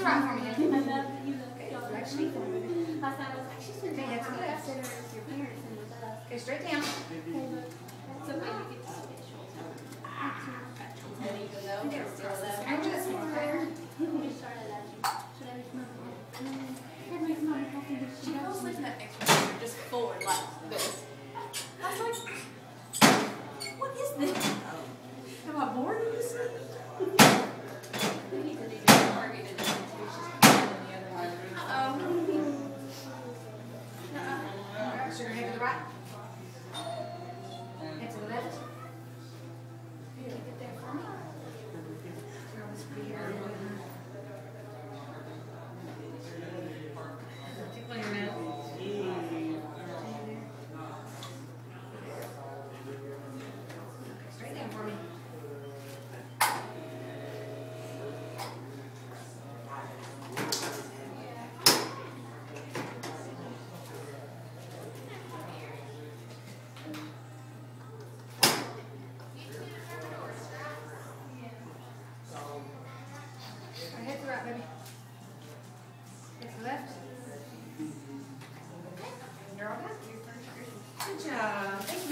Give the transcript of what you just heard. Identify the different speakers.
Speaker 1: the right for me.
Speaker 2: I love you.
Speaker 1: Right straight for me.
Speaker 2: Last night I was like, she's been
Speaker 1: Okay, that's
Speaker 2: doing
Speaker 1: good.
Speaker 2: dinner with your parents and with us.
Speaker 1: Okay, straight down.
Speaker 2: Okay, look. That's okay. You get to see it.
Speaker 1: There you go. I'm just more fair.
Speaker 2: Should I make mom? That makes mom happy.
Speaker 3: She goes like that extra just forward like this. I was like, what is this? Am I bored of this?
Speaker 2: We need to do
Speaker 3: She's targeted the other one.
Speaker 1: Sugar head to the right. Head to the left. Keep it there for me. Girl, this pretty hair. Tickle your mouth. Straight down for me. Head to the right, baby. Head to the left. You're all done. Good job. Thank